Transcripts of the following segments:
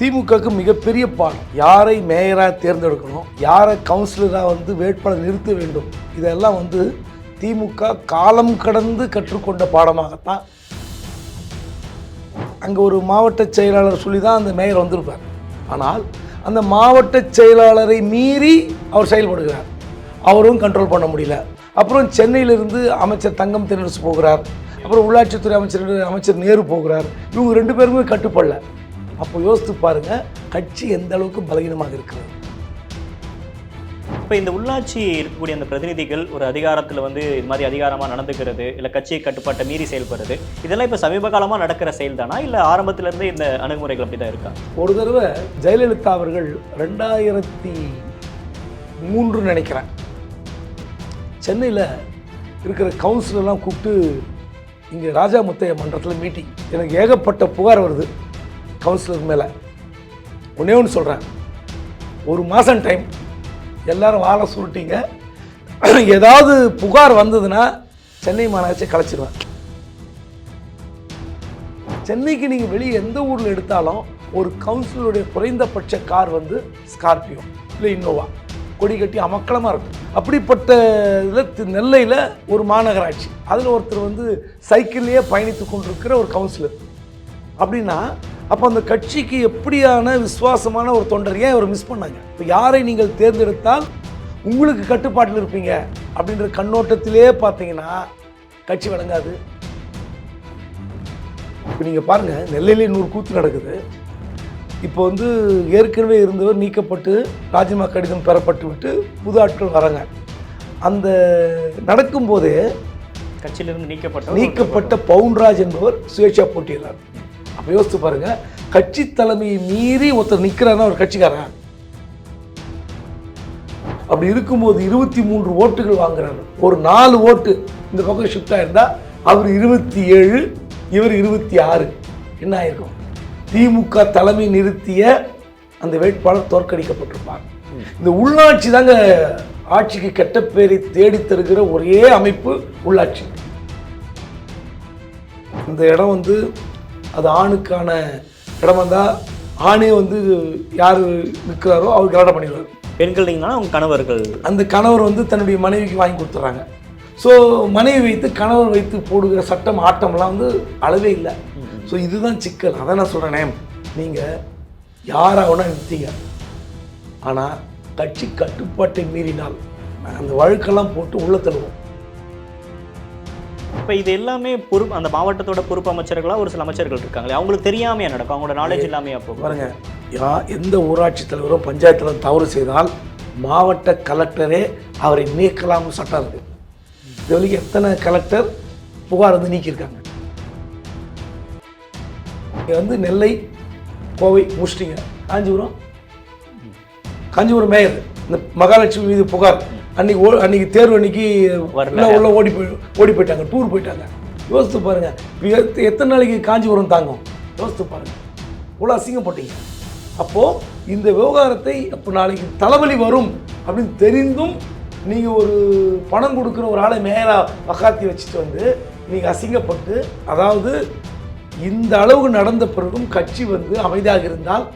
திமுகவுக்கு மிகப்பெரிய பாடம். யாரை மேயராக தேர்ந்தெடுக்கணும், யாரை கவுன்சிலராக வேட்பாளர் நிறுத்த வேண்டும், இதெல்லாம் திமுக காலம் கடந்து கற்றுக்கொண்ட பாடமாகத்தான். அங்கே ஒரு மாவட்ட செயலாளர் சொல்லி தான் அந்த மேயர் வந்திருப்பார். ஆனால் அந்த மாவட்ட செயலாளரை மீறி அவர் செயல்படுகிறார். அவரும் கண்ட்ரோல் பண்ண முடியல. அப்புறம் சென்னையிலிருந்து அமைச்சர் தங்கம் தென்னரசு போகிறார். அப்புறம் உள்ளாட்சித்துறை அமைச்சர் நேரு போகிறார். இவங்க 2 பேருமே கட்டுப்படல. அப்போ யோசித்து பாருங்க, கட்சி எந்த அளவுக்கு பலகீனமாக இருக்கிறது. இப்போ இந்த உள்ளாட்சி இருக்கக்கூடிய அந்த பிரதிநிதிகள் ஒரு அதிகாரத்தில் இது மாதிரி அதிகாரமாக நடந்துக்கிறது, இல்லை கட்சியை கட்டுப்பாட்டை மீறி செயல்படுறது, இதெல்லாம் இப்போ சமீப காலமாக நடக்கிற செயல் தானா, இல்லை ஆரம்பத்திலேருந்தே இந்த அணுகுமுறைகள் அப்படி தான் இருக்கா? ஒரு தடவை ஜெயலலிதா அவர்கள் 2003 நினைக்கிறேன், சென்னையில் இருக்கிற கவுன்சிலர்லாம் கூப்பிட்டு இங்கே ராஜா முத்தைய மன்றத்தில் மீட்டிங். எனக்கு ஏகப்பட்ட புகார் வருது கவுன்சிலர் மேலே. ஒன்றே ஒன்று சொல்கிறேன், 1 மாதம் டைம், எல்லாரும் வாழ சுருட்டிங்க. ஏதாவது புகார் வந்ததுன்னா சென்னை மாநகராட்சி கலைச்சிடுவேன். சென்னைக்கு நீங்கள் வெளியே எந்த ஊரில் எடுத்தாலும் ஒரு கவுன்சிலருடைய குறைந்தபட்ச கார் ஸ்கார்பியோ இல்லை இன்னோவா, கொடி கட்டி அமக்கலமாக இருக்கும். அப்படிப்பட்ட இதில் நெல்லையில் ஒரு மாநகராட்சி, அதில் ஒருத்தர் சைக்கிள்லேயே பயணித்து கொண்டிருக்கிற ஒரு கவுன்சிலர். அப்படின்னா அப்போ அந்த கட்சிக்கு எப்படியான விசுவாசமான ஒரு தொண்டர் ஏன் அவர் மிஸ் பண்ணாங்க? இப்போ யாரை நீங்கள் தேர்ந்தெடுத்தால் உங்களுக்கு கட்டுப்பாட்டில் இருப்பீங்க அப்படின்ற கண்ணோட்டத்திலே பார்த்தீங்கன்னா கட்சி வழங்காது. இப்போ நீங்கள் பாருங்கள், நெல்லையிலே 100 கூத்து நடக்குது. இப்போ ஏற்கனவே இருந்தவர் நீக்கப்பட்டு ராஜினாமா கடிதம் பெறப்பட்டு விட்டு புது ஆட்கள் வராங்க. அந்த நடக்கும்போதே கட்சியிலிருந்து நீக்கப்பட்ட பவுன்ராஜ் என்பவர் சுயேட்சா போட்டியிடறார். அப்போ யோசித்து பாருங்க, கட்சி தலைமையை மீறி ஒருத்தர் நிற்கிறாருன்னா ஒரு கட்சிக்காரன். அப்படி இருக்கும்போது 23 ஓட்டுகள் வாங்குறாரு. ஒரு 4 ஓட்டு இந்த பக்கம் ஷிஃப்ட் ஆயிருந்தா அவர் 27, இவர் 26. என்ன ஆயிருக்கும்? திமுக தலைமை நிறுத்திய அந்த வேட்பாளர் தோற்கடிக்கப்பட்டிருப்பார். இந்த உள்ளாட்சி தாங்க ஆட்சிக்கு கெட்ட பேரை தேடி தருகிற ஒரே அமைப்பு உள்ளாட்சி. இந்த இடம் அது ஆணுக்கான இடம் வந்தால் ஆணே யார் நிற்கிறாரோ அவர் கல்யாணம் பண்ணிடுவார். பெண்கள் அவங்க கணவர்கள், அந்த கணவர் தன்னுடைய மனைவிக்கு வாங்கி கொடுத்துட்றாங்க. ஸோ மனைவி வைத்து கணவர் வைத்து போடுகிற சட்டம் ஆட்டம்லாம் அளவே இல்லை. ஸோ இதுதான் சிக்கல். அதான் நான் சொல்கிறேனே, நீங்கள் யாராகனா நிறுத்திங்க, ஆனால் கட்சி கட்டுப்பாட்டை மீறினால் அந்த வழக்கெல்லாம் போட்டு உள்ள தள்ளுவோம். இப்போ இது எல்லாமே அந்த மாவட்டத்தோட பொறுப்பு அமைச்சர்களாக ஒரு சில அமைச்சர்கள் இருக்காங்களே, அவங்களுக்கு தெரியாமையா நடக்கும், அவங்களோட நாலேஜ் இல்லாமையா போகும் பாருங்க. எந்த ஊராட்சி தலைவரும் பஞ்சாயத்தில் தவறு செய்தால் மாவட்ட கலெக்டரே அவரை நீக்கலாம்னு சட்டம் இருக்குது. இது வரைக்கும் எத்தனை கலெக்டர் புகார் நீக்கியிருக்காங்க? நெல்லை, கோவை முடிச்சிட்டிங்க. காஞ்சிபுரம் மேயர் இந்த மகாலட்சுமி மீது புகார், அன்னைக்கு தேர்வு அன்னைக்கு உள்ள ஓடி போயிட்டாங்க, டூர் போயிட்டாங்க. யோசித்து பாருங்க, எத்தனை நாளைக்கு காஞ்சிபுரம் தாங்கும்? யோசித்து பாருங்க, இவ்வளோ அசிங்கப்பட்டீங்க. அப்போது இந்த விவகாரத்தை அப்போ நாளைக்கு தலைவலி வரும் அப்படின்னு தெரிந்தும் நீங்கள் ஒரு பணம் கொடுக்குற ஒரு ஆளை மேயராக பக்காத்தி வச்சுட்டு நீங்கள் அசிங்கப்பட்டு, அதாவது இந்த அளவுக்கு நடந்த பிறகும் கட்சி அமைதியாக இருந்தால்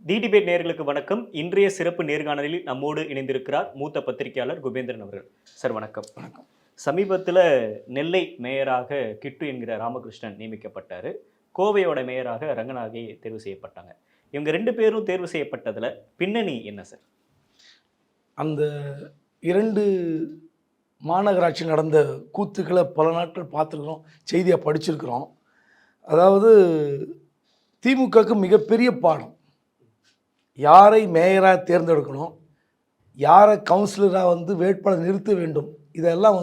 தி டிபேட் நேயர்களுக்கு வணக்கம். இன்றைய சிறப்பு நேர்காணலில் நம்மோடு இணைந்திருக்கிறார் மூத்த பத்திரிகையாளர் குபேந்திரன் அவர்கள். சார் வணக்கம். வணக்கம். சமீபத்தில் நெல்லை மேயராக கிட்டு என்கிற ராமகிருஷ்ணன் நியமிக்கப்பட்டார். கோவையோட மேயராக ரங்கநாயகி தேர்வு செய்யப்பட்டாங்க. இவங்க 2 பேரும் தேர்வு செய்யப்பட்டதில் பின்னணி என்ன சார்? அந்த 2 மாநகராட்சி நடந்த கூத்துக்களை பல நாட்கள் பார்த்துருக்குறோம், செய்தியாக படிச்சிருக்கிறோம். அதாவது திமுகவுக்கு மிகப்பெரிய பாடம். யாரை மேயராக தேர்ந்தெடுக்கணும், யாரை கவுன்சிலராக வேட்பாளர் நிறுத்த வேண்டும், இதெல்லாம்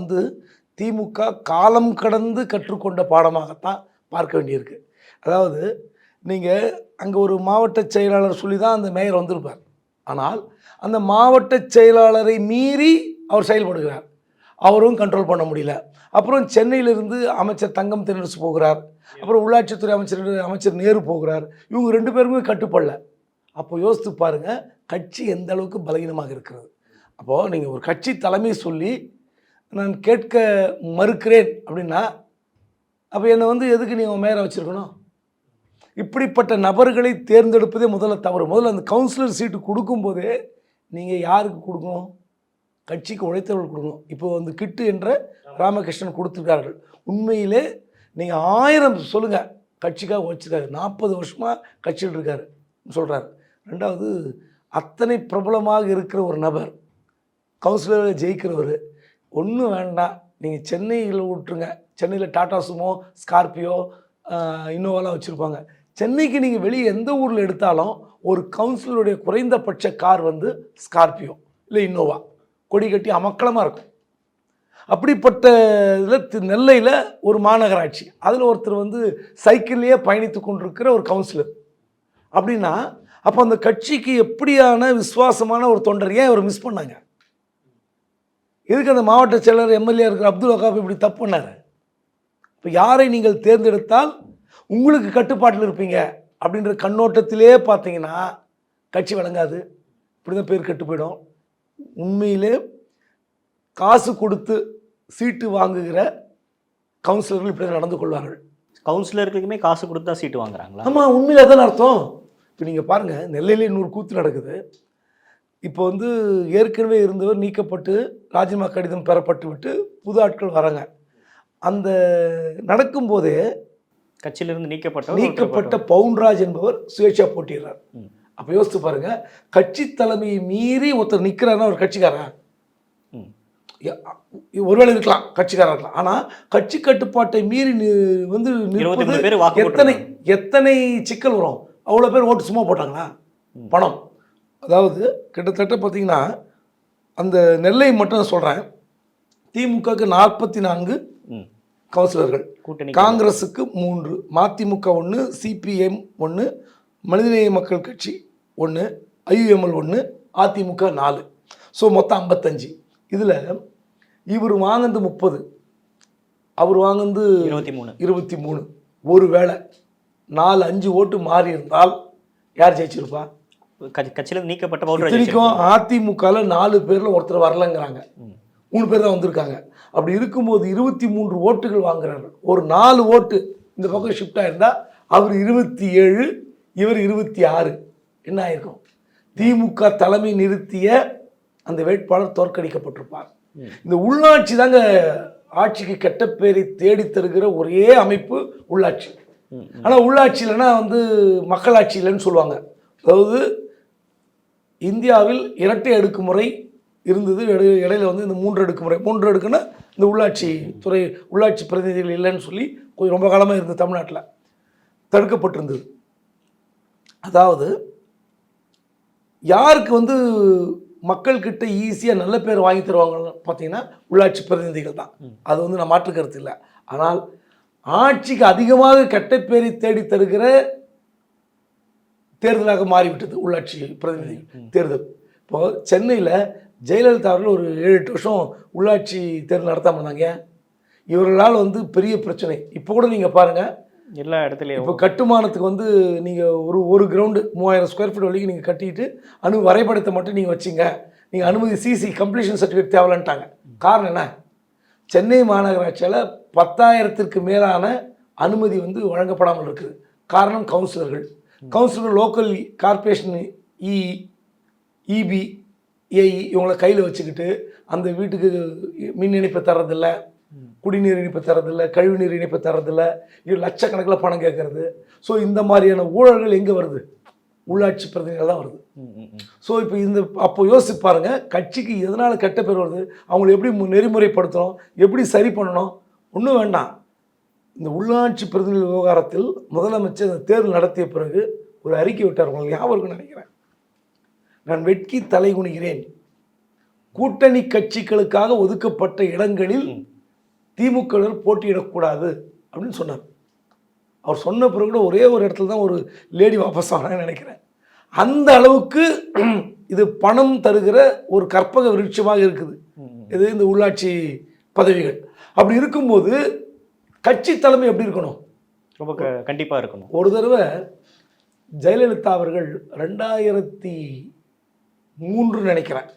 திமுக காலம் கடந்து கற்றுக்கொண்ட பாடமாகத்தான் பார்க்க வேண்டியிருக்கு. அதாவது நீங்கள் அங்கே ஒரு மாவட்ட செயலாளர் சொல்லி தான் அந்த மேயர் வந்திருப்பார். ஆனால் அந்த மாவட்ட செயலாளரை மீறி அவர் செயல்படுகிறார். அவரும் கண்ட்ரோல் பண்ண முடியல. அப்புறம் சென்னையிலிருந்து அமைச்சர் தங்கம் தென்னரசு போகிறார். அப்புறம் உள்ளாட்சித்துறை அமைச்சர் நேரு போகிறார். இவங்க 2 பேருமே கட்டுப்படல. அப்போ யோசித்து பாருங்கள், கட்சி எந்த அளவுக்கு பலகீனமாக இருக்கிறது. அப்போது நீங்கள் ஒரு கட்சி தலைமை சொல்லி நான் கேட்க மறுக்கிறேன் அப்படின்னா, அப்போ என்னை வந்து எதுக்கு நீங்கள் மேயரை வச்சுருக்கணும்? இப்படிப்பட்ட நபர்களை தேர்ந்தெடுப்பதே முதல்ல தவறு. முதல்ல அந்த கவுன்சிலர் சீட்டு கொடுக்கும்போதே நீங்கள் யாருக்கு கொடுக்கணும்? கட்சிக்கு உழைத்தவர்கள் கொடுக்கணும். இப்போ வந்து கிட்டு என்ற ராமகிருஷ்ணன் கொடுத்துருக்கார்கள். உண்மையிலே நீங்கள் 1000 சொல்லுங்கள், கட்சிக்காக உழைச்சிருக்காரு. 40 வருஷமாக கட்சியில் இருக்கார் சொல்கிறார். ரெண்டாவது, அத்தனை பிரபலமாக இருக்கிற ஒரு நபர் கவுன்சிலரில் ஜெயிக்கிறவர். ஒன்றும் வேண்டாம், நீங்கள் சென்னையில் விட்டுருங்க. சென்னையில் டாடா சுமோ, ஸ்கார்பியோ, இன்னோவாலாம் வச்சுருப்பாங்க. சென்னைக்கு நீங்கள் வெளியே எந்த ஊரில் எடுத்தாலும் ஒரு கவுன்சிலருடைய குறைந்தபட்ச கார் வந்து ஸ்கார்பியோ இல்லை இன்னோவா, கொடி கட்டி அமக்கலமாக இருக்கும். அப்படிப்பட்ட இதில் நெல்லையில் ஒரு மாநகராட்சி, அதில் ஒருத்தர் வந்து சைக்கிள்லேயே பயணித்து கொண்டிருக்கிற ஒரு கவுன்சிலர் அப்படின்னா, அப்போ அந்த கட்சிக்கு எப்படியான விசுவாசமான ஒரு தொண்டர் ஏன் அவர் மிஸ் பண்ணாங்க? எதுக்கு அந்த மாவட்ட செயலர் எம்எல்ஏ இருக்கிற அப்துல் வகாப் இப்படி தப்பு பண்ணார்? இப்போ யாரை நீங்கள் தேர்ந்தெடுத்தால் உங்களுக்கு கட்டுப்பாட்டில் இருப்பீங்க அப்படின்ற கண்ணோட்டத்திலே பார்த்தீங்கன்னா கட்சி வழங்காது. இப்படி தான் பேர் கெட்டு போயிடும். உண்மையிலே காசு கொடுத்து சீட்டு வாங்குகிற கவுன்சிலர்கள் இப்படி நடந்து கொள்வார்கள். கவுன்சிலர்களுக்குமே காசு கொடுத்தா சீட்டு வாங்குறாங்களா? ஆமாம், உண்மையில் அதான் அர்த்தம். இப்போ நீங்கள் பாருங்கள், நெல்லையிலே 100 கூத்து நடக்குது. இப்போ வந்து ஏற்கனவே இருந்தவர் நீக்கப்பட்டு ராஜினாமா கடிதம் பெறப்பட்டு விட்டு புது ஆட்கள் வராங்க. அந்த நடக்கும்போதே கட்சியிலிருந்து நீக்கப்பட்ட பவுன்ராஜ் என்பவர் சுயேட்சா போட்டிடுறார். அப்போ யோசித்து பாருங்க, கட்சி தலைமையை மீறி ஒருத்தர் நிற்கிறாருன்னா ஒரு கட்சிக்காரன் ஒருவேளை இருக்கலாம், கட்சிக்காரன் இருக்கலாம். ஆனால் கட்சி கட்டுப்பாட்டை மீறி வந்து எத்தனை சிக்கல் வரும்? அவ்வளோ பேர் ஓட்டு சும்மா போட்டாங்களா? பணம். அதாவது கிட்டத்தட்ட பார்த்தீங்கன்னா அந்த நெல்லை மட்டும் சொல்கிறேன், திமுகவுக்கு 44 கவுன்சிலர்கள், காங்கிரஸுக்கு 3, மதிமுக 1, சிபிஎம் 1, மனிதநேய மக்கள் கட்சி 1, ஐயுஎம்எல் 1, அதிமுக 4. ஸோ மொத்தம் 55. இதில் இவர் வாங்கினது 30, அவர் வாங்கினது 23. ஒரு வேளை 4-5 ஓட்டு மாறி இருந்தால் யார் ஜெயிச்சிருப்பா? கட்சியில் நீக்கப்பட்ட அதிமுகவில் 4 பேரில் ஒருத்தர் வரலங்கிறாங்க, 3 பேர் தான் வந்திருக்காங்க. அப்படி இருக்கும்போது 23 ஓட்டுகள் வாங்குறாரு. ஒரு 4 ஓட்டு இந்த பக்கம் ஷிஃப்ட் ஆயிருந்தால் அவர் 27, இவர் 26. என்ன ஆயிருக்கும்? திமுக தலைமை நிறுத்திய அந்த வேட்பாளர் தோற்கடிக்கப்பட்டிருப்பார். இந்த உள்ளாட்சி தாங்க ஆட்சிக்கு கெட்ட பேரை தேடி தருகிற ஒரே அமைப்பு உள்ளாட்சி. ஆனால் உள்ளாட்சி இல்லைன்னா வந்து மக்களாட்சி இல்லைன்னு சொல்லுவாங்க. அதாவது இந்தியாவில் இரட்டை அடுக்குமுறை இருந்தது, இடையில வந்து இந்த 3 அடுக்குமுறை. 3 அடுக்குன்னா இந்த உள்ளாட்சி துறை உள்ளாட்சி பிரதிநிதிகள் இல்லைன்னு சொல்லி கொஞ்சம் ரொம்ப காலமாக இருந்தது, தமிழ்நாட்டில் தடுக்கப்பட்டிருந்தது. அதாவது யாருக்கு வந்து மக்கள்கிட்ட ஈஸியாக நல்ல பேர் வாங்கி தருவாங்கன்னு பார்த்தீங்கன்னா உள்ளாட்சி பிரதிநிதிகள் தான். அது வந்து நான் மாற்று கருத்து இல்லை. ஆனால் ஆட்சிக்கு அதிகமாக கெட்ட பேரை தேடி தருகிற தேர்தலாக மாறிவிட்டது உள்ளாட்சி பிரதிநிதி தேர்தல். இப்போது சென்னையில் ஜெயலலிதா அவர்கள் ஒரு 7-8 வருஷம் உள்ளாட்சி தேர்தல் நடத்தாமல் இருந்தாங்க. இவர்களால் வந்து பெரிய பிரச்சனை. இப்போ கூட நீங்கள் பாருங்கள், எல்லா இடத்துலையும் இப்போ கட்டுமானத்துக்கு வந்து நீங்கள் ஒரு கிரவுண்டு 3000 ஸ்கொயர் ஃபீட் வரைக்கும் நீங்கள் கட்டிட்டு வரைபடத்தை மட்டும் நீங்கள் வச்சிங்க, நீங்கள் அனுமதி சிசி கம்ப்ளீஷன் சர்டிஃபிகேட் தேவையில்லைன்ட்டாங்க. காரணம் என்ன? சென்னை மாநகராட்சியில் 10,000க்கு மேலான அனுமதி வந்து வழங்கப்படாமல் இருக்குது. காரணம் கவுன்சிலர்கள். லோக்கல் கார்பரேஷன் இபி ஏஇ இவங்களை கையில் வச்சுக்கிட்டு அந்த வீட்டுக்கு மின் இணைப்பை தர்றதில்ல, குடிநீர் இணைப்பை தரதில்லை, கழிவுநீர் இணைப்பை தரதில்லை, இது லட்சக்கணக்கில் பணம் கேட்கறது. ஸோ இந்த மாதிரியான ஊழல்கள் எங்கே வருது? உள்ளாட்சி பிரதிநிதிகள் தான் வருது. ஸோ இப்போ அப்போ யோசிச்சு பாருங்கள், கட்சிக்கு எதனால் கெட்ட பேர் வருது, அவங்களை எப்படி நெறிமுறைப்படுத்தணும், எப்படி சரி பண்ணணும்? ஒன்றும் வேண்டாம். இந்த உள்ளாட்சி பிரதிநிதி விவகாரத்தில் முதலமைச்சர் இந்த தேர்தல் நடத்திய பிறகு ஒரு அறிக்கை விட்டார். உங்களுக்கு ஞாபகம் இருக்குன்னு நினைக்கிறேன். நான் வெட்கி தலைகுனிகிறேன், கூட்டணி கட்சிகளுக்காக ஒதுக்கப்பட்ட இடங்களில் திமுகவினர் போட்டியிடக்கூடாது அப்படின்னு சொன்னார். அவர் சொன்ன பிறகு கூட ஒரே ஒரு இடத்துல தான் ஒரு லேடி வாபஸ் ஆனான்னு நினைக்கிறேன். அந்த அளவுக்கு இது பணம் தருகிற ஒரு கற்பக விருட்சமாக இருக்குது இது இந்த உள்ளாட்சி பதவிகள். அப்படி இருக்கும்போது கட்சி தலைமை எப்படி இருக்கணும்? ரொம்ப கண்டிப்பாக இருக்கணும். ஒரு தடவை ஜெயலலிதா அவர்கள் 2007 3 நினைக்கிறேன்.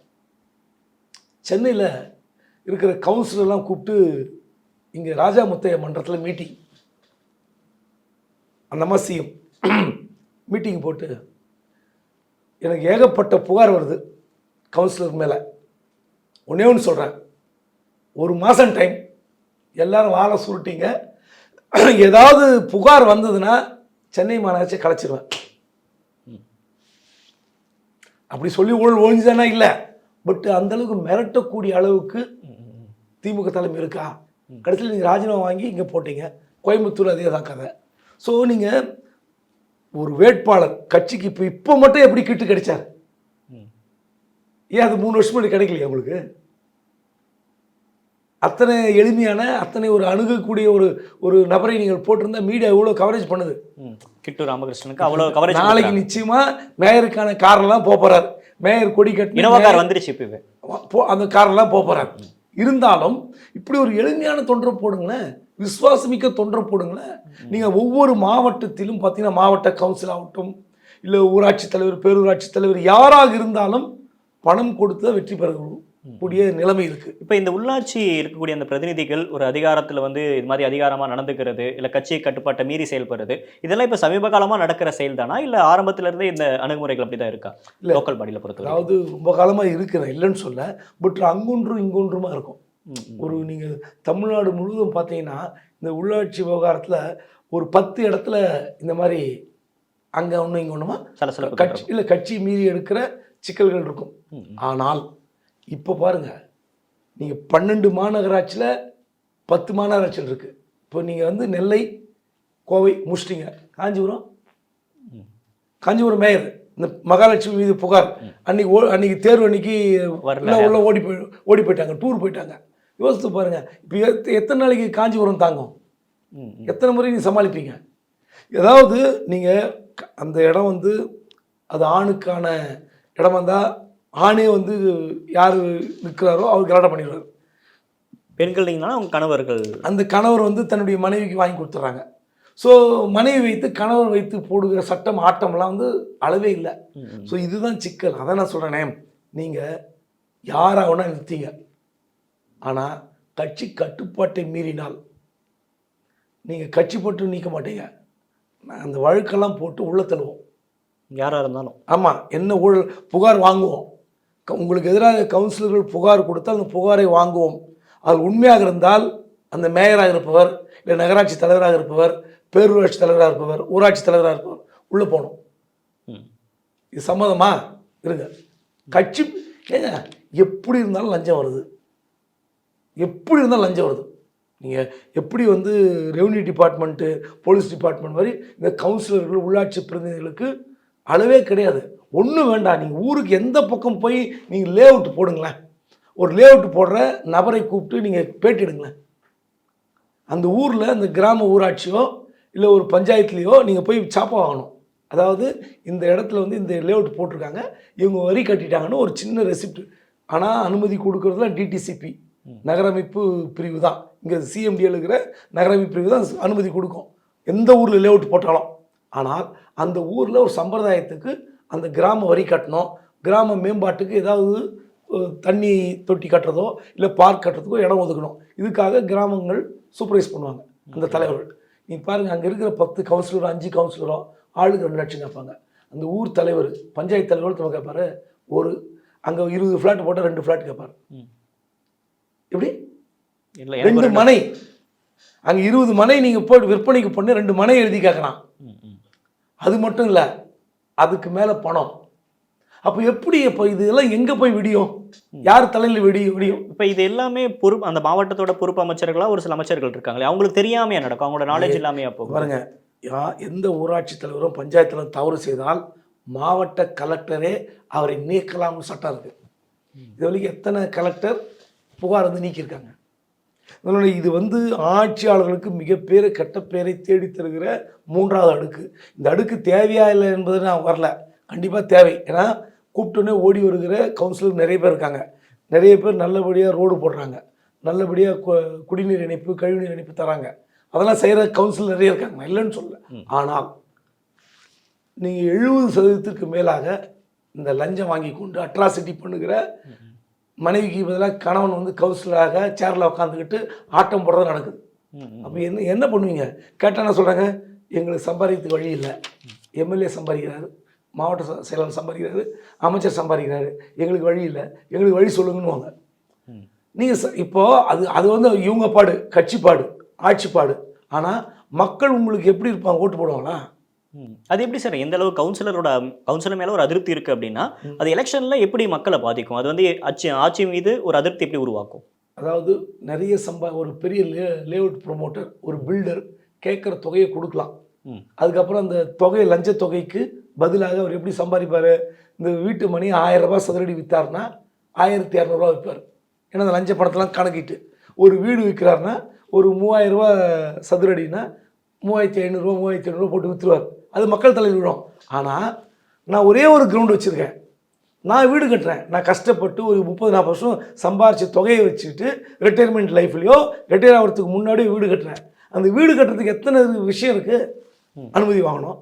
சென்னையில் இருக்கிற கவுன்சிலர்லாம் கூப்பிட்டு இங்கே ராஜா முத்தைய மன்றத்தில் மீட்டிங், அந்த மாதிரி சிஎம் மீட்டிங் போட்டு எனக்கு ஏகப்பட்ட புகார் வருது கவுன்சிலர் மேலே. ஒன்றே ஒன்று சொல்கிறேன், 1 மாதம் டைம், எல்லாரும் வாழை சுருட்டிங்க. ஏதாவது புகார் வந்ததுன்னா சென்னை மாநகராட்சியை கலைச்சிருவேன். அப்படி சொல்லி ஊழல் ஒழிஞ்சுதானா? இல்லை. பட் அந்தளவுக்கு மிரட்டக்கூடிய அளவுக்கு திமுக தலைமை இருக்கா? கடைசியில் நீங்கள் ராஜினாமா வாங்கி இங்கே போட்டீங்க. கோயம்புத்தூர் அதே தான் கதை. ஸோ நீங்கள் ஒரு வேட்பாளர் கட்சிக்கு இப்போ மட்டும் எப்படி கிட்டு கிடைச்சார்? ஏன் அது 3 வருஷம் முன்னாடி கிடைக்கலையா உங்களுக்கு? அத்தனை எளிமையான, அத்தனை ஒரு அணுகக்கூடிய ஒரு நபரை நீங்கள் போட்டிருந்தா மீடியா எவ்வளோ கவரேஜ் பண்ணுது. கிட்டூர் ராமகிருஷ்ணனுக்கு அவ்வளோ கவரேஜ். நாளைக்கு நிச்சயமாக மேயருக்கான காரெல்லாம் போகிறார். மேயர் கொடி கட்டி இனவகார் வந்துருச்சு. இப்போ அந்த காரெல்லாம் போகிறார். இருந்தாலும் இப்படி ஒரு எளிமையான தொண்டரை போடுங்களேன், விசுவாசமிக்க தொண்டரை போடுங்களேன். நீங்கள் ஒவ்வொரு மாவட்டத்திலும் பார்த்தீங்கன்னா, மாவட்ட கவுன்சில் ஆகட்டும், இல்லை ஊராட்சி தலைவர், பேரூராட்சி தலைவர், யாராக இருந்தாலும் பணம் கொடுத்து வெற்றி பெறக்கூடிய நிலைமை இருக்கு. இப்போ இந்த உள்ளாட்சி இருக்கக்கூடிய அந்த பிரதிநிதிகள் ஒரு அதிகாரத்தில் வந்து இது மாதிரி அதிகாரமாக நடந்துக்கிறது, இல்லை கட்சியை கட்டுப்பாட்டை மீறி செயல்படுறது, இதெல்லாம் இப்போ சமீப காலமாக நடக்கிற செயல் தானா, இல்லை ஆரம்பத்திலிருந்தே இந்த அணுகுமுறைகள் அப்படி தான் இருக்கா லோக்கல் பாடியில் பொறுத்தவரை? அதாவது ரொம்ப காலமாக இருக்கிறேன், இல்லைன்னு சொல்ல. பட் அங்கொன்றும் இங்கொன்றுமா இருக்கும். ஒரு நீங்கள் தமிழ்நாடு முழுவதும் பார்த்தீங்கன்னா இந்த உள்ளாட்சி விவகாரத்தில் ஒரு 10 இடத்துல இந்த மாதிரி அங்கே ஒன்றும் இங்கே ஒன்றுமா கட்சி இல்லை கட்சி மீறி எடுக்கிற சிக்கல்கள் இருக்கும். ஆனால் இப்போ பாருங்க, நீங்கள் 12 மாநகராட்சியில் 10 மாநகராட்சிகள் இருக்கு. இப்போ நீங்கள் வந்து நெல்லை, கோவை முடிச்சிட்டிங்க. காஞ்சிபுரம் மேயர் இந்த மகாலட்சுமி மீது புகார், அன்னைக்கு தேர்வு அன்னைக்கு உள்ள ஓடி போயிட்டாங்க, டூர் போயிட்டாங்க. யோசித்து பாருங்க, இப்போ எத்தனை நாளைக்கு காஞ்சிபுரம் தாங்கும்? எத்தனை முறை நீங்கள் சமாளிப்பீங்க? ஏதாவது நீங்கள் அந்த இடம் வந்து அது ஆணுக்கான இடமா இருந்தால் ஆணே வந்து யார் நிற்கிறாரோ அவர் கலாட்டம் பண்ணிடுவார். பெண்கள் நீங்கன்னா அவங்க கணவர்கள், அந்த கணவர் வந்து தன்னுடைய மனைவிக்கு வாங்கி கொடுத்துட்றாங்க. ஸோ மனைவி வைத்து கணவர் வைத்து போடுகிற சட்டம் ஆட்டம்லாம் வந்து அளவே இல்லை. ஸோ இதுதான் சிக்கல். அதான் நான் சொல்கிறேனே, நீங்கள் யாராக வேணால் நிறுத்திங்க, ஆனால் கட்சி கட்டுப்பாட்டை மீறினால் நீங்கள் கட்சி போட்டு நீக்க மாட்டீங்க. அந்த வழக்கெல்லாம் போட்டு உள்ள தள்ளுவோம் யாராக இருந்தாலும். ஆமாம், என்ன ஊழல் புகார் வாங்குவோம். உங்களுக்கு எதிராக கவுன்சிலர்கள் புகார் கொடுத்தால் அந்த புகாரை வாங்குவோம். அது உண்மையாக இருந்தால் அந்த மேயராக இருப்பவர், இல்லை நகராட்சி தலைவராக இருப்பவர், பேரூராட்சி தலைவராக இருப்பவர், ஊராட்சி தலைவராக இருப்பவர் உள்ளே போகணும். இது சம்மதமா இருங்க. கட்சி ஏங்க எப்படி இருந்தாலும் லஞ்சம் வருது, எப்படி இருந்தாலும் லஞ்சம் வருது. நீங்கள் எப்படி வந்து ரெவன்யூ டிபார்ட்மெண்ட்டு, போலீஸ் டிபார்ட்மெண்ட் மாதிரி இந்த கவுன்சிலர்கள், உள்ளாட்சி பிரதிநிதிகளுக்கு அளவே கிடையாது. ஒன்றும் வேண்டாம், நீங்கள் ஊருக்கு எந்த பக்கம் போய் நீங்கள் லே அவுட் போடுங்களேன். ஒரு லே அவுட் போடுற நபரை கூப்பிட்டு நீங்கள் பேட்டிடுங்களேன். அந்த ஊரில் அந்த கிராம ஊராட்சியோ இல்லை ஒரு பஞ்சாயத்துலேயோ நீங்கள் போய் சாப்பா வாங்கணும். அதாவது இந்த இடத்துல வந்து இந்த லே அவுட் போட்டிருக்காங்க, இவங்க வரி கட்டிட்டாங்கன்னு ஒரு சின்ன ரெசிப்ட். ஆனால் அனுமதி கொடுக்குறதுல டிடிசிபி நகரமைப்பு பிரிவு தான், இங்கே சிஎம்டிஎல் இருக்கிற நகரமைப்பு பிரிவு தான் அனுமதி கொடுக்கும் எந்த ஊரில் லே அவுட் போட்டாலும். ஆனால் அந்த ஊரில் ஒரு சம்பிரதாயத்துக்கு அந்த கிராம வரி கட்டணும், கிராம மேம்பாட்டுக்கு ஏதாவது தண்ணி தொட்டி கட்டுறதோ இல்லை பார்க் கட்டுறதுக்கோ இடம் ஒதுக்கணும். இதுக்காக கிராமங்கள் சூப்பர்வைஸ் பண்ணுவாங்க அந்த தலைவர்கள். நீங்கள் பாருங்கள், அங்கே இருக்கிற 10 கவுன்சிலரோ 5 கவுன்சிலரோ ஆளுக்கு 2 லட்சம் கேட்பாங்க. அந்த ஊர் தலைவர், பஞ்சாயத்து தலைவர் நம்ம கேட்பாரு, ஒரு அங்கே 20 ஃப்ளாட் போட்டால் 2 ஃப்ளாட் கேட்பார். எப்படி 2 மனை, அங்கே 20 மனை நீங்கள் போட்டு விற்பனைக்கு பண்ணி 2 மனை எழுதி கேட்குறான். அது மட்டும் இல்லை, அதுக்கு மேலே பணம். அப்போ எப்படி இப்போ இதெல்லாம் எங்கே போய் விடியும்? யார் தலையில் விடியும்? இப்போ இது எல்லாமே பொறுப்பு அந்த மாவட்டத்தோட பொறுப்பு அமைச்சர்களாக ஒரு சில அமைச்சர்கள் இருக்காங்களே, அவங்களுக்கு தெரியாமையா நடக்கும்? அவங்களோட நாலேஜ் இல்லாமையா போகும்? பாருங்க, எந்த ஊராட்சி தலைவரும் பஞ்சாயத்தில் தவறு செய்தால் மாவட்ட கலெக்டரே அவரை நீக்கலாம்னு சட்டம் இருக்குது. இது வரைக்கும் எத்தனை கலெக்டர் புகார் வந்து நீக்கியிருக்காங்க. அதனால் இது வந்து ஆட்சியாளர்களுக்கு மிகப்பெரிய கெட்ட பேரை தேடி தருகிற 3வது அடுக்கு. இந்த அடுக்கு தேவையா இல்லை என்பது நான் வரல, கண்டிப்பாக தேவை. ஏன்னா கூப்பிட்டோன்னே ஓடி வருகிற கவுன்சிலர் நிறைய பேர் இருக்காங்க. நிறைய பேர் நல்லபடியாக ரோடு போடுறாங்க, நல்லபடியாக குடிநீர் இணைப்பு, கழிவுநீர் இணைப்பு தராங்க. அதெல்லாம் செய்கிற கவுன்சில் நிறைய இருக்காங்க, இல்லைன்னு சொல்ல. ஆனால் நீங்கள் 70% மேலாக இந்த லஞ்சம் வாங்கி கொண்டு அட்ராசிட்டி பண்ணுகிற மனைவிக்கு பதிலாக கணவன் வந்து கவுன்சிலராக சேரில் உட்காந்துக்கிட்டு ஆட்டம் போடுறது நடக்குது. அப்போ என்ன பண்ணுவீங்க கேட்டால் என்ன சொல்கிறாங்க, எங்களுக்கு சம்பாதிக்கிறதுக்கு வழி இல்லை, எம்எல்ஏ சம்பாதிக்கிறாரு, மாவட்ட செயலாளர் சம்பாதிக்கிறாரு, அமைச்சர் சம்பாதிக்கிறாரு, எங்களுக்கு வழி இல்லை, எங்களுக்கு வழி சொல்லுங்கன்னுவாங்க. நீங்கள் இப்போது அது வந்து இவங்க பாடு, கட்சி பாடு, ஆட்சி பாடு. ஆனால் மக்கள் உங்களுக்கு எப்படி இருப்பாங்க, ஓட்டு போடுவாங்களா? அது எப்படி சார் எந்த அளவு கவுன்சிலர் மேலே ஒரு அதிருப்தி இருக்குது அப்படின்னா அது எலெக்ஷனில் எப்படி மக்களை பாதிக்கும்? அது வந்து ஆட்சி மீது ஒரு அதிருப்தி எப்படி உருவாக்கும்? அதாவது நிறைய ஒரு பெரிய லேஅவுட் ப்ரொமோட்டர், ஒரு பில்டர் கேட்குற தொகையை கொடுக்கலாம். அதுக்கப்புறம் அந்த தொகை லஞ்ச தொகைக்கு பதிலாக அவர் எப்படி சம்பாதிப்பார்? இந்த வீட்டு மணி 1000 ரூபாய் சதுரடி விற்றாருன்னா 1200 ரூபா விற்பார். ஏன்னா அந்த லஞ்ச பணத்தெல்லாம் கணக்கிட்டு ஒரு வீடு விற்கிறாருன்னா ஒரு 3000 ரூபா சதுரடினா 3500 ரூபா 3500 ரூபா போட்டு விற்றுருவார். அது மக்கள் தலையில் விடும். ஆனால் நான் ஒரே ஒரு கிரவுண்டு வச்சுருக்கேன், நான் வீடு கட்டுறேன், நான் கஷ்டப்பட்டு ஒரு 30-40 வருஷம் சம்பாரித்த தொகையை வச்சுக்கிட்டு ரிட்டையர்மெண்ட் லைஃப்லையோ ரிட்டையர் ஆகிறதுக்கு முன்னாடியோ வீடு கட்டுறேன். அந்த வீடு கட்டுறதுக்கு எத்தனை விஷயம் இருக்குது. அனுமதி வாங்கணும்,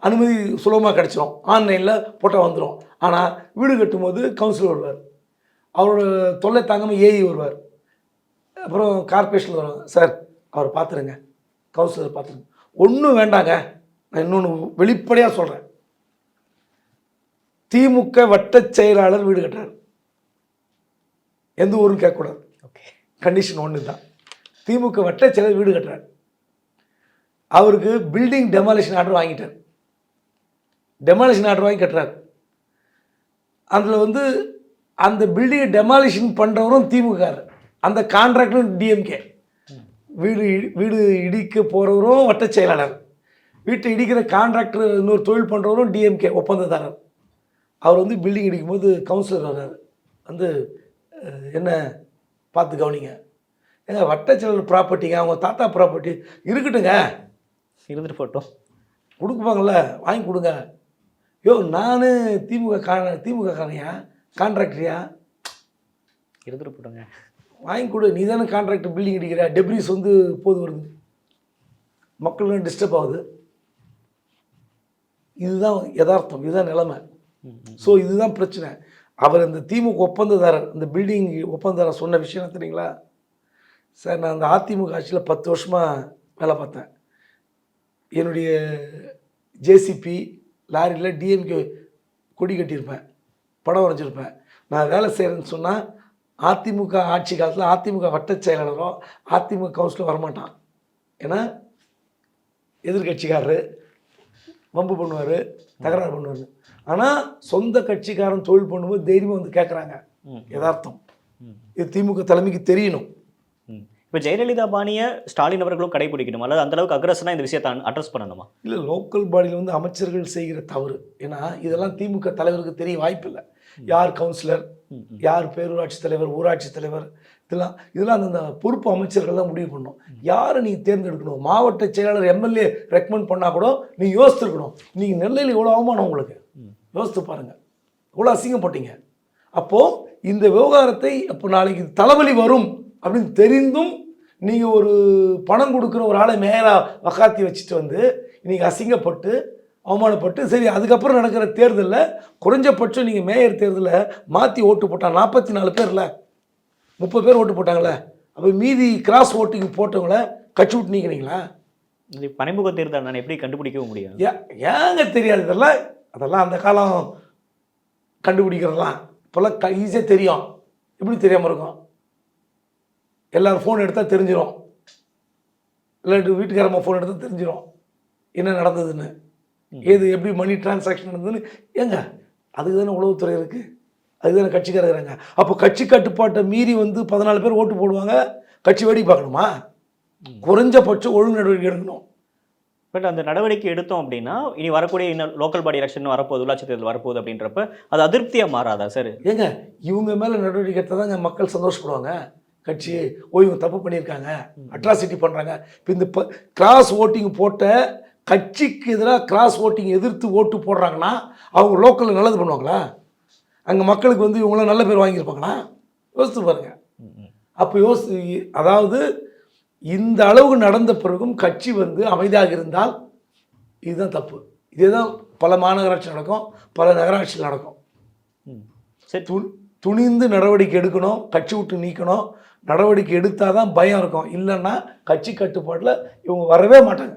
அனுமதி சுலபமாக கிடச்சிரும், ஆன்லைனில் போட்டால் வந்துடும். ஆனால் வீடு கட்டும்போது கவுன்சிலர் வருவார், அவரோட தொல்லை தாங்காமல் ஏஇ வருவார், அப்புறம் கார்பரேஷனில் வருவாங்க. சார் அவர் பார்த்துருங்க, கவுன்சிலர் பார்த்துருங்க. ஒன்றும் வேண்டாங்க. நான் இன்னொன்று வெளிப்படையாக சொல்கிறேன், திமுக வட்ட செயலாளர் வீடு கட்டுறாரு, எந்த ஊரும் கேட்கக்கூடாது. ஓகே, கண்டிஷன் ஒன்று தான். திமுக வட்ட செயலாளர் வீடு கட்டுறாரு, அவருக்கு பில்டிங் டெமாலிஷன் ஆர்டர் வாங்கிட்டார். டெமாலிஷன் ஆர்டர் வாங்கி கட்டுறாரு. அதில் வந்து அந்த பில்டிங்கை டெமாலிஷன் பண்ணுறவரும் திமுக, அந்த கான்ட்ராக்டரும் டிஎம்கே. வீடு இடிக்க போகிறவரும் வட்ட செயலாளர், வீட்டை இடிக்கிற கான்ட்ராக்டர் இன்னொரு தொழில் பண்ணுறவரும் டிஎம்கே ஒப்பந்ததாரர். அவர் வந்து பில்டிங் இடிக்கும்போது கவுன்சிலர் வர்றார், வந்து என்ன பார்த்து கவனிங்க, ஏங்க வட்ட செயலாளர் ப்ராப்பர்ட்டிங்க, அவங்க தாத்தா ப்ராப்பர்ட்டி இருக்கட்டுங்க, இருந்துட்டு போட்டோம், கொடுக்குப்பாங்கள்ல, வாங்கி கொடுங்க. யோ நான் திமுக காரணியா கான்ட்ராக்டரியா, இருந்துட்டு போட்டோங்க, வாங்கி கொடு. நீ தானே கான்ட்ராக்டர் பில்டிங் அடிக்கிற, டெப்ரிஸ் வந்து போது வருது, மக்களும் டிஸ்டர்ப் ஆகுது. இதுதான் யதார்த்தம், இதுதான் நிலைமை. ஸோ இதுதான் பிரச்சனை. அவர் இந்த திமுக ஒப்பந்ததாரர், இந்த பில்டிங் ஒப்பந்ததாரர் சொன்ன விஷயம் தெரியுங்களா சார்? நான் அந்த அதிமுக ஆட்சியில் 10 வருஷமாக வேலை பார்த்தேன். என்னுடைய ஜேசிபி லாரியில் டிஎம்கே கொடி கட்டியிருப்பேன், படம் வரைஞ்சிருப்பேன். நான் வேலை செய்கிறேன்னு சொன்னால் அதிமுக ஆட்சி காலத்தில் அதிமுக வட்ட செயலாளரோ அதிமுக கவுன்சிலர் வரமாட்டான். ஏன்னா எதிர்கட்சிக்காரரு வம்பு பண்ணுவார், தகராறு பண்ணுவார். ஆனால் சொந்த கட்சிக்காரன் தொழில் பண்ணும்போது தைரியமாக வந்து கேட்குறாங்க. யதார்த்தம் இது திமுக தலைமைக்கு தெரியணும். இப்போ ஜெயலலிதா பாணியை ஸ்டாலின் அவர்களும் கடைபிடிக்கணும், அல்லது அந்த அளவுக்கு அக்ரஸனாக இந்த விஷயத்தை அட்ரஸ் பண்ணணுமா? இல்லை, லோக்கல் பாடியில் வந்து அமைச்சர்கள் செய்கிற தவறு. ஏன்னா இதெல்லாம் திமுக தலைவருக்கு தெரிய வாய்ப்பில்லை. யார் கவுன்சிலர், யார் பேரூராட்சி தலைவர், ஊராட்சி தலைவர், இதெல்லாம் அந்த பொறுப்பு அமைச்சர்கள் தான் முடிவு பண்ணணும். யாரை நீங்கள் தேர்ந்தெடுக்கணும். மாவட்ட செயலாளர் எம்எல்ஏ ரெக்கமெண்ட் பண்ணால் கூட நீங்கள் யோசித்துருக்கணும். நீங்கள் நெல்லையில் எவ்வளோ அவமானம் உங்களுக்கு யோசித்து பாருங்கள், எவ்வளோ அசிங்கப்பட்டீங்க. அப்போது இந்த விவகாரத்தை அப்போ நாளைக்கு தலைவலி வரும் அப்படின்னு தெரிந்தும் நீங்கள் ஒரு பணம் கொடுக்குற ஒரு ஆளை மேயராக வக்காத்தி வச்சுட்டு வந்து இன்றைக்கி அசிங்கப்பட்டு அவமானப்பட்டு, சரி அதுக்கப்புறம் நடக்கிற தேர்தலில் குறைஞ்சபட்சம் நீங்கள் மேயர் தேர்தலில் மாற்றி ஓட்டு போட்டால் 44 பேரில் 30 பேர் ஓட்டு போட்டாங்களே, அப்போ மீதி கிராஸ் ஓட்டிங் போட்டவங்கள கட்சி விட்டு நீக்கிறீங்களா? இது பனைமுக தேர்தல் நான் எப்படி கண்டுபிடிக்கவும் முடியும்? ஏங்க தெரியாது அதெல்லாம் அந்த காலம் கண்டுபிடிக்கிறதெல்லாம் இப்போல்லாம் ஈஸியாக தெரியும். எப்படி தெரியாமல் இருக்கும்? எல்லோரும் ஃபோன் எடுத்தால் தெரிஞ்சிடும், இல்லாட்டி வீட்டுக்காரம்மா ஃபோன் எடுத்தால் தெரிஞ்சிடும் என்ன நடந்ததுன்னு, ஏது எப்படி மணி டிரான்சாக்ஷன் நடந்ததுன்னு. ஏங்க அதுக்கு தானே உளவுத்துறை இருக்குது, அதுக்கு தானே கட்சிக்காரர் இருக்கிறாங்க. அப்போ கட்சி கட்டுப்பாட்டை மீறி வந்து 14 பேர் ஓட்டு போடுவாங்க, கட்சி வேடி பார்க்கணுமா? குறைஞ்சபட்சம் ஒழுங்கு நடவடிக்கை எடுக்கணும். பட் அந்த நடவடிக்கை எடுத்தோம் அப்படின்னா இனி வரக்கூடிய இன்னும் லோக்கல் பாடி எலெக்ஷன் வரப்போகுது, உள்ளாட்சி தேர்தல் வரப்போகுது அப்படின்றப்ப அது அதிருப்தியாக மாறாதா சார்? ஏங்க இவங்க மேலே நடவடிக்கை எடுத்தால் தாங்க மக்கள் சந்தோஷப்படுவாங்க. கட்சி இவங்க தப்பு பண்ணியிருக்காங்க, அட்ராசிட்டி பண்ணுறாங்க. இப்போ இந்த கிராஸ் ஓட்டிங் போட்ட கட்சிக்கு எதிராக கிராஸ் ஓட்டிங் எதிர்த்து ஓட்டு போடுறாங்கன்னா அவங்க லோக்கலில் நல்லது பண்ணுவாங்களா? அங்கே மக்களுக்கு வந்து இவங்களாம் நல்ல பேர் வாங்கியிருப்பாங்களா? யோசித்து பாருங்கள். அப்போ அதாவது இந்த அளவுக்கு நடந்த பிறகும் கட்சி வந்து அமைதியாக இருந்தால் இதுதான் தப்பு. இதே தான் பல மாநகராட்சி நடக்கும், பல நகராட்சியில் நடக்கும். சரி. துணிந்து நடவடிக்கை எடுக்கணும், கட்சி விட்டு நீக்கணும். நடவடிக்கை எடுத்தால் தான் பயம் இருக்கும், இல்லைன்னா கட்சி கட்டுப்பாட்டில் இவங்க வரவே மாட்டாங்க.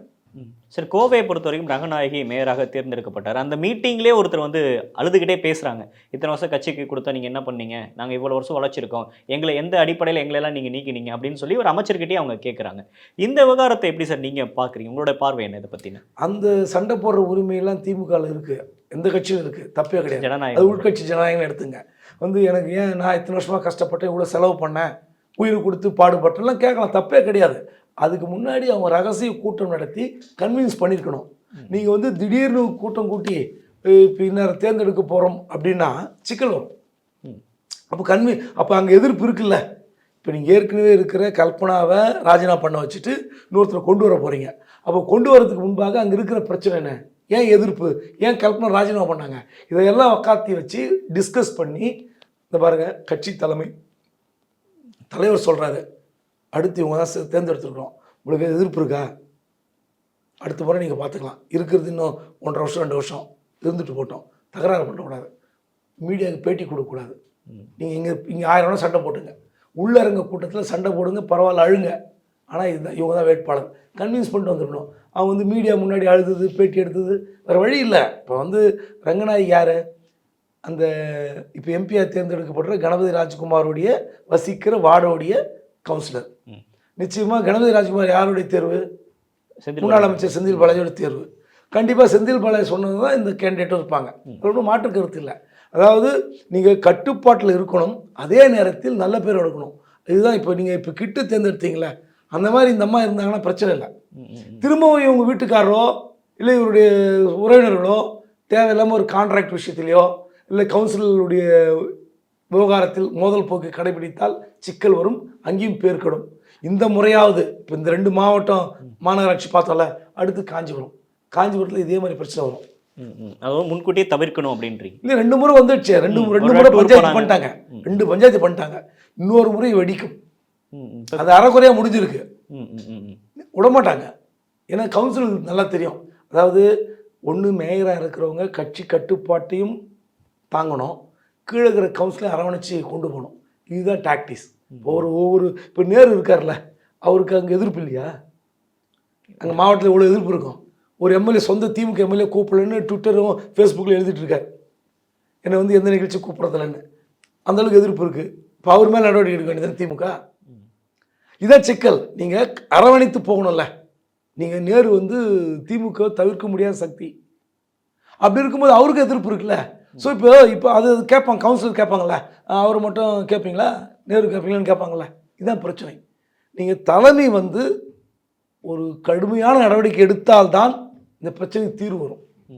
சரி, கோவையை பொறுத்த வரைக்கும் ரங்கநாயகி மேயராக தேர்ந்தெடுக்கப்பட்டார். அந்த மீட்டிங்லேயே ஒருத்தர் வந்து அழுதுகிட்டே பேசுகிறாங்க. இத்தனை வருஷம் கட்சிக்கு கொடுத்தா நீங்கள் என்ன பண்ணீங்க, நாங்கள் இவ்வளோ வருஷம் உழைச்சிருக்கோம், எங்களை எந்த அடிப்படையில் எங்களெல்லாம் நீங்கள் நீக்கினீங்க அப்படின்னு சொல்லி ஒரு அமைச்சர்கிட்டே அவங்க கேட்குறாங்க. இந்த விவகாரத்தை எப்படி சார் நீங்கள் பார்க்குறீங்க, உங்களோட பார்வை என்ன இதை பற்றின? அந்த சண்டை போடுற உரிமையெல்லாம் திமுகவில் இருக்குது, எந்த கட்சியும் இருக்குது, தப்பே கிடையாது. ஜனநாயகம், அது உள்கட்சி ஜனநாயகம்னு எடுத்துங்க. வந்து எனக்கு ஏன் நான் இத்தனை வருஷமாக கஷ்டப்பட்டேன், இவ்வளோ செலவு பண்ணேன், உயிர் கொடுத்து பாடுபட்டெல்லாம் கேட்கலாம், தப்பே கிடையாது. அதுக்கு முன்னாடி அவங்க ரகசிய கூட்டம் நடத்தி கன்வின்ஸ் பண்ணியிருக்கணும். நீங்கள் வந்து திடீர்னு கூட்டம் கூட்டி இப்போ இன்னும் தேர்ந்தெடுக்க போகிறோம் அப்படின்னா சிக்கல் வரும். அப்போ அங்கே எதிர்ப்பு இருக்குல்ல. இப்போ நீங்கள் ஏற்கனவே இருக்கிற கல்பனாவை ராஜினாமா பண்ண வச்சுட்டு இன்னொருத்தரை கொண்டு வர போகிறீங்க. அப்போ கொண்டு வரதுக்கு முன்பாக அங்கே இருக்கிற பிரச்சனை என்ன, ஏன் எதிர்ப்பு, ஏன் கல்பனா ராஜினாமா பண்ணாங்க, இதையெல்லாம் உக்காத்தி வச்சு டிஸ்கஸ் பண்ணி, இந்த பாருங்கள் கட்சி தலைவர் சொல்கிறாரு, அடுத்து இவங்க தான் தேர்ந்தெடுத்துருக்குறோம், உங்களுக்கு எதிர்ப்பு இருக்கா, அடுத்த முறை நீங்கள் பார்த்துக்கலாம், இருக்கிறது இன்னும் 1.5 வருஷம் 2 வருஷம் இருந்துட்டு போட்டோம், தகராறு பண்ணக்கூடாது, மீடியாவுக்கு பேட்டி கொடுக்கக்கூடாது, நீங்கள் இங்கே 1000 வேணால் சண்டை போட்டுங்க, உள்ளரங்க கூட்டத்தில் சண்டை போடுங்க, பரவாயில்ல அழுங்க, ஆனால் இதுதான் இவங்க தான் வேட்பாளர், கன்வின்ஸ் பண்ணிட்டு வந்துடணும். அவங்க வந்து மீடியா முன்னாடி அழுது பேட்டி எடுத்தது வேறு வழி இல்லை. இப்போ வந்து ரங்கநாயகி யார், அந்த இப்போ எம்பியாக தேர்ந்தெடுக்கப்படுற கணபதி ராஜ்குமாரோடைய வசிக்கிற வார்டோடைய கவுன்சிலர். நிச்சயமாக கணபதி ராஜ்குமார் யாருடைய தேர்வு, முன்னாள் அமைச்சர் செந்தில் பாலாஜியோட தேர்வு. கண்டிப்பாக செந்தில் பாலாஜி சொன்னது தான் இந்த கேண்டிடேட்டும் இருப்பாங்க, ஒன்றும் மாற்று கருத்து இல்லை. அதாவது நீங்கள் கட்டுப்பாட்டில் இருக்கணும், அதே நேரத்தில் நல்ல பேர் எடுக்கணும். இதுதான் இப்போ நீங்கள் இப்போ கிட்ட தேர்ந்தெடுத்தீங்களே, அந்த மாதிரி இந்த அம்மா இருந்தாங்கன்னா பிரச்சனை இல்லை. திரும்பவும் இவங்க வீட்டுக்காரரோ இல்லை இவருடைய உறவினர்களோ தேவையில்லாமல் ஒரு கான்ட்ராக்ட் விஷயத்திலையோ இல்லை கவுன்சிலுடைய விவகாரத்தில் மோதல் போக்கு கடைபிடித்தால் சிக்கல் வரும், அங்கேயும் பேர் கெடும். இந்த முறையாவது இப்போ இந்த 2 மாவட்டம் மாநகராட்சி பார்த்தோம்ல, அடுத்து காஞ்சிபுரத்தில் இதே மாதிரி பிரச்சனை வரும். அதுவும் முன்கூட்டியே தவிர்க்கணும் அப்படின்றீங்க. இல்லை 2 முறை வந்துடுச்சு, 2 முறை பஞ்சாயத்து பண்ணிட்டாங்க, 2 பஞ்சாயத்து பண்ணிட்டாங்க, இன்னொரு முறை வெடிக்கும். அது அறக்குறையாக முடிஞ்சிருக்கு, விடமாட்டாங்க. ஏன்னா கவுன்சில் நல்லா தெரியும். அதாவது ஒன்று மேயராக இருக்கிறவங்க கட்சி கட்டுப்பாட்டையும் தாங்கணும், கீழே இருக்கிற கவுன்சிலை அரவணைச்சி கொண்டு போகணும். இதுதான் டாக்டிஸ். இப்போ நேரு இருக்கார்ல, அவருக்கு அங்கே எதிர்ப்பு இல்லையா, அங்கே மாவட்டத்தில் இவ்வளோ எதிர்ப்பு இருக்கும். ஒரு எம்எல்ஏ சொந்த திமுக எம்எல்ஏ கூப்பிடலன்னு ட்விட்டரும் ஃபேஸ்புக்கில் எழுதிட்டு இருக்கார், என்னை வந்து எந்த நிகழ்ச்சி கூப்பிட்றதில்லன்னு. அந்தளவுக்கு எதிர்ப்பு இருக்குது. இப்போ அவர் மேலே நடவடிக்கை எடுக்க வேண்டியது திமுக. இதான் சிக்கல். நீங்கள் அரவணைத்து போகணும்ல. நீங்கள் நேரு வந்து திமுக தவிர்க்க முடியாத சக்தி, அப்படி இருக்கும்போது அவருக்கு எதிர்ப்பு இருக்குல்ல. ஸோ இப்போ அது கேட்பாங்க, கவுன்சிலர் கேட்பாங்கள்ல, அவர் மட்டும் கேட்பீங்களா, நேரு கேட்பீங்களான்னு கேட்பாங்கள்ல. இதுதான் பிரச்சனை. நீங்கள் தலைமை வந்து ஒரு கடுமையான நடவடிக்கை எடுத்தால்தான் இந்த பிரச்சனைக்கு தீர்வு வரும்.